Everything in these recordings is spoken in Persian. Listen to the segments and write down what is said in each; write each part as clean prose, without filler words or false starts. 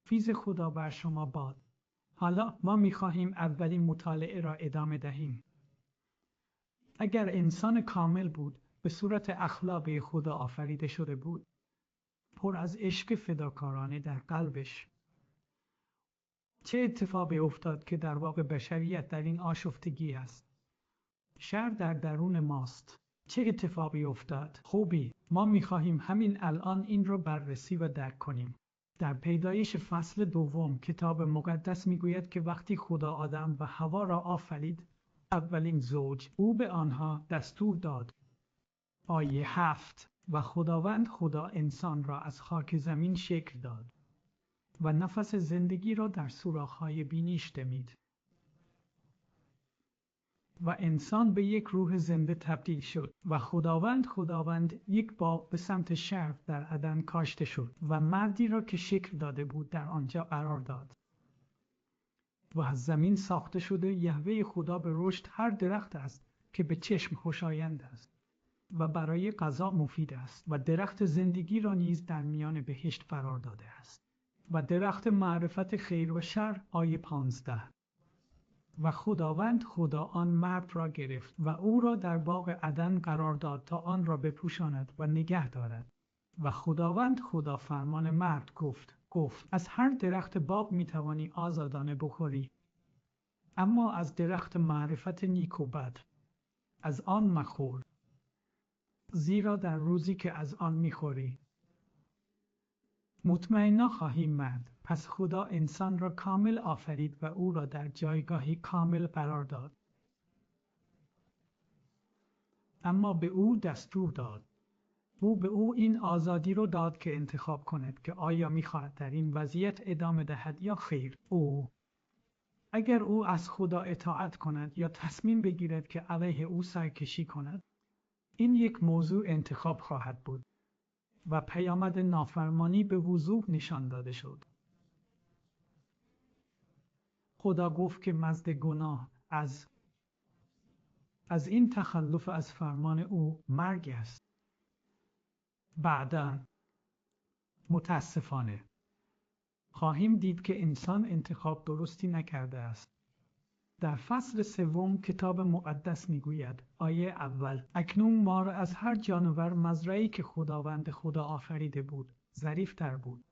فیض خدا بر شما باد. حالا ما می‌خواهیم اولین مطالعه را ادامه دهیم. اگر انسان کامل بود، به صورت اخلاقی خدا آفریده شده بود، پر از عشق فداکارانه در قلبش. چه اتفاقی افتاد که در واقع بشریت در این آشفتگی است؟ شر در درون ماست. چه اتفاقی افتاد؟ خوبی، ما می‌خواهیم همین الان این را بررسی و درک کنیم. در پیدایش فصل دوم کتاب مقدس میگوید که وقتی خدا آدم و حوا را آفرید، اولین زوج، او به آنها دستور داد. آیه 7: و خداوند خدا انسان را از خاک زمین شکل داد و نفس زندگی را در سوراخ‌های بینیش دمید و انسان به یک روح زنده تبدیل شد و خداوند یک باغ به سمت شرق در عدن کاشته شد و مردی را که شکل داده بود در آنجا قرار داد. و از زمین ساخته شده یهوه خدا به رشد هر درخت است که به چشم خوشایند است و برای غذا مفید است و درخت زندگی را نیز در میان بهشت قرار داده است و درخت معرفت خیر و شر. آیه 15: و خداوند خدا آن مرد را گرفت و او را در باغ عدن قرار داد تا آن را بپوشاند و نگه دارد. و خداوند خدا فرمان مرد گفت از هر درخت باغ میتوانی آزادانه بخوری، اما از درخت معرفت نیک و بد از آن مخور، زیرا در روزی که از آن میخوری مطمئنا خواهی مرد. پس خدا انسان را کامل آفرید و او را در جایگاهی کامل قرار داد. اما به او دستور داد. به او این آزادی رو داد که انتخاب کند که آیا میخواهد در این وضعیت ادامه دهد یا خیر. اگر او از خدا اطاعت کند یا تصمیم بگیرد که علیه او سرکشی کند، این یک موضوع انتخاب خواهد بود و پیامد نافرمانی به وضوح نشان داده شد. خدا گفت که مزد گناه از این تخلف از فرمان او مرگ است. بعداً متاسفانه خواهیم دید که انسان انتخاب درستی نکرده است. در فصل سوم کتاب مقدس میگوید، آیه اول: اکنون ما را از هر جانور مزرعه‌ای که خداوند خدا آفریده بود ظریف‌تر بود.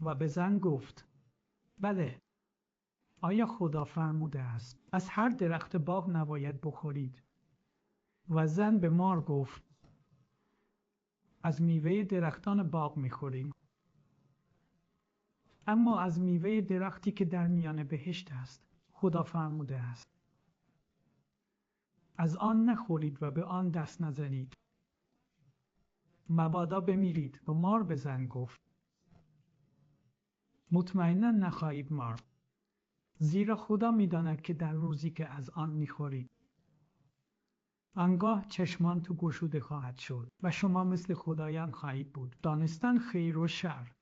و به زن گفت: بله، آیا خدا فرموده است از هر درخت باغ نباید بخورید؟ و زن به مار گفت: از میوه درختان باغ میخوریم، اما از میوه درختی که در میان بهشت است خدا فرموده است از آن نخورید و به آن دست نزنید، مبادا بمیرید. و مار به زن گفت: مطمئنا نخواهید مرد، زیرا خدا میداند که در روزی که از آن میخورید آنگاه چشمان تو گشوده خواهد شد و شما مثل خدایان خواهید بود، دانستن خیر و شر.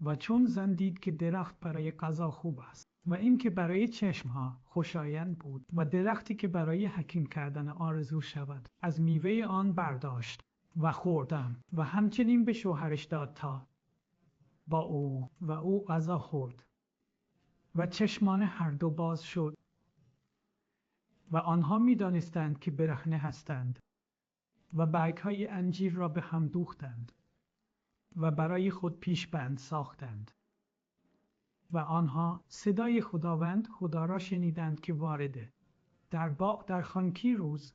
و چون زن دید که درخت برای غذا خوب است و این که برای چشمها خوشایند بود و درختی که برای حکیم کردن آرزو شود، از میوه آن برداشت و خوردم و همچنین به شوهرش داد تا با او و او غذا خورد و چشمان هر دو باز شد و آنها می دانستند که برهنه هستند و برگ‌های انجیر را به هم دوختند و برای خود پیشبند ساختند. و آنها صدای خداوند خدا را شنیدند که وارده در باغ در خانکی روز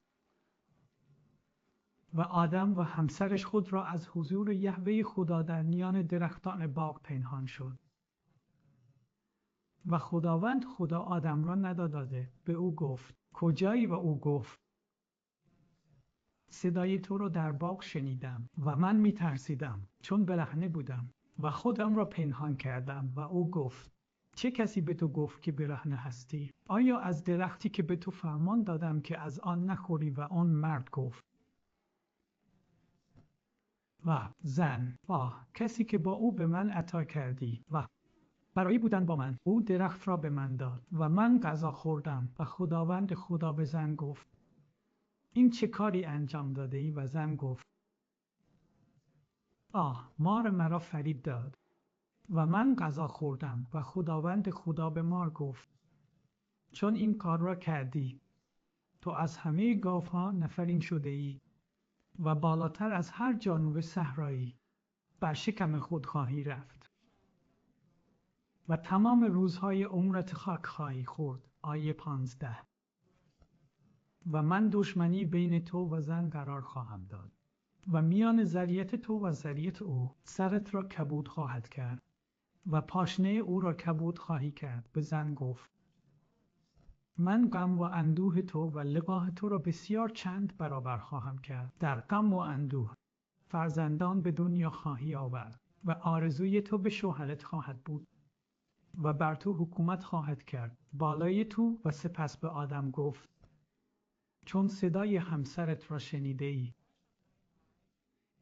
و آدم و همسرش خود را از حضور یهوه خدا در میان درختان باغ پنهان شد. و خداوند خدا آدم را نداده. به او گفت: کجایی؟ و او گفت: صدای تو را در باغ شنیدم و من می ترسیدم چون برهنه بودم و خودم را پنهان کردم. و او گفت: چه کسی به تو گفت که برهنه هستی؟ آیا از درختی که به تو فرمان دادم که از آن نخوری؟ و آن مرد گفت: و زن: کسی که با او به من عطا کردی و برای بودن با من او درخت را به من داد و من غذا خوردم. و خداوند خدا به زن گفت: این چه کاری انجام داده ای؟ و زن گفت: مار مرا فریب داد و من غذا خوردم و خداوند خدا به مار گفت چون این کار را کردی تو از همه گاوها نفرین شده ای و بالاتر از هر جانور صحرایی بر شکم خود خواهی رفت و تمام روزهای عمرت خاک خواهی خورد. آیه 15. و من دشمنی بین تو و زن قرار خواهم داد و میان ذریت تو و ذریت او سرت را کبود خواهد کرد و پاشنه او را کبود خواهی کرد. به زن گفت من غم و اندوه تو و لقاح تو را بسیار چند برابر خواهم کرد. در غم و اندوه فرزندان به دنیا خواهی آورد و آرزوی تو به شوهرت خواهد بود و بر تو حکومت خواهد کرد بالای تو. و سپس به آدم گفت چون صدای همسرت را شنیده ای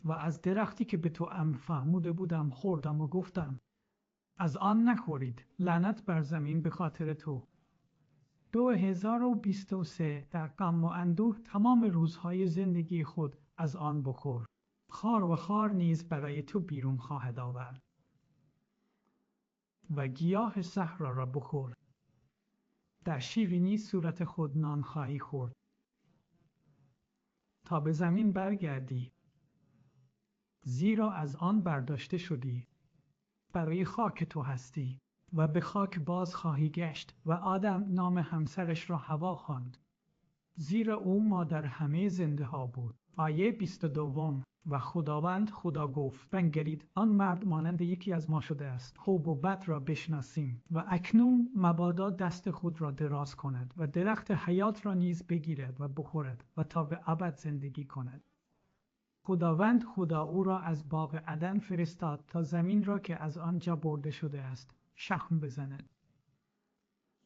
و از درختی که به تو فرموده بودم خوردم و گفتم از آن نخورید، لعنت بر زمین به خاطر تو. 2023 در غم و اندوه تمام روزهای زندگی خود از آن بخور. خار و خار نیز برای تو بیرون خواهد آورد و گیاه صحرا را بخور. در شیرینی صورت خود نان خواهی خورد تا به زمین برگردی، زیرا از آن برداشته شدی، برای خاک تو هستی و به خاک باز خواهی گشت. و آدم نام همسرش را حوا خواند زیرا او مادر همه زنده ها بود. آیه 22. و خداوند خدا گفت بنگرید آن مرد مانند یکی از ما شده است، خوب و بد را بشناسیم. و اکنون مبادا دست خود را دراز کند و درخت حیات را نیز بگیرد و بخورد و تا به ابد زندگی کند. خداوند خدا او را از باغ عدن فرستاد تا زمین را که از آنجا برده شده است شخم بزند.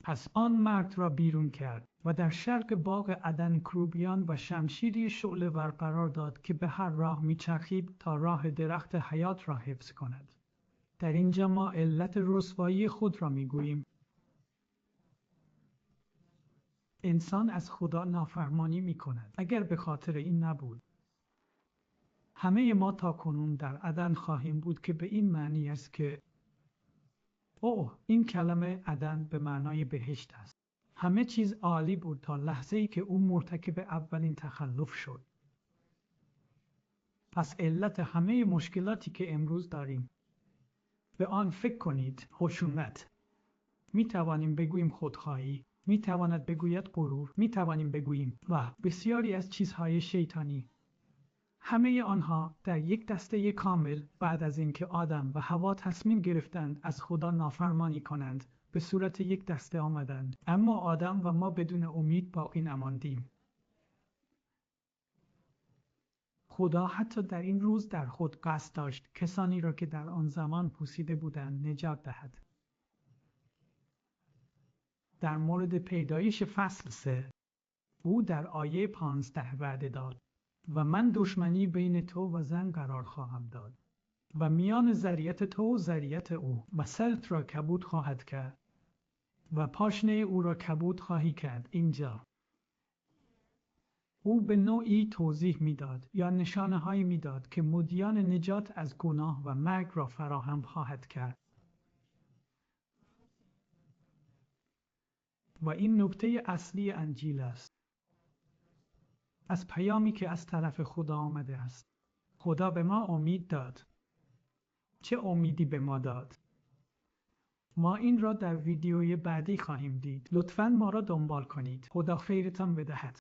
پس آن مرد را بیرون کرد و در شرق باغ عدن کروبیان و شمشیری شعله‌ور قرار داد که به هر راه میچرخید تا راه درخت حیات را حفظ کند. در اینجا ما علت رسوایی خود را میگوییم. انسان از خدا نافرمانی میکند. اگر به خاطر این نبود همه ما تاکنون در عدن خواهیم بود، که به این معنی است که این کلمه عدن به معنای بهشت است. همه چیز عالی بود تا لحظه‌ای که او مرتکب اولین تخلف شد. پس علت همه مشکلاتی که امروز داریم، به آن فکر کنید، خشونت. می توانیم بگوییم خودخواهی، می تواند بگوید غرور، می توانیم بگوییم و بسیاری از چیزهای شیطانی. همه آنها در یک دسته کامل بعد از اینکه آدم و حوا تصمیم گرفتند از خدا نافرمانی کنند به صورت یک دسته آمدند. اما آدم و ما بدون امید باقی نماندیم. خدا حتی در این روز در خود قصد داشت کسانی را که در آن زمان پوسیده بودند نجات دهد. در مورد پیدایش فصل 3 او در آیه 15 وعده داد و من دشمنی بین تو و زن قرار خواهم داد و میان ذریت تو و ذریت او و سرت را کبود خواهد کرد و پاشنه او را کبود خواهی کرد. اینجا او به نوعی توضیح میداد یا نشانه هایی میداد که مدیان نجات از گناه و مرگ را فراهم خواهد کرد. و این نکته اصلی انجیل است، از پیامی که از طرف خدا آمده است. خدا به ما امید داد. چه امیدی به ما داد؟ ما این را در ویدیوی بعدی خواهیم دید. لطفاً ما را دنبال کنید. خدا خیرتان بدهد.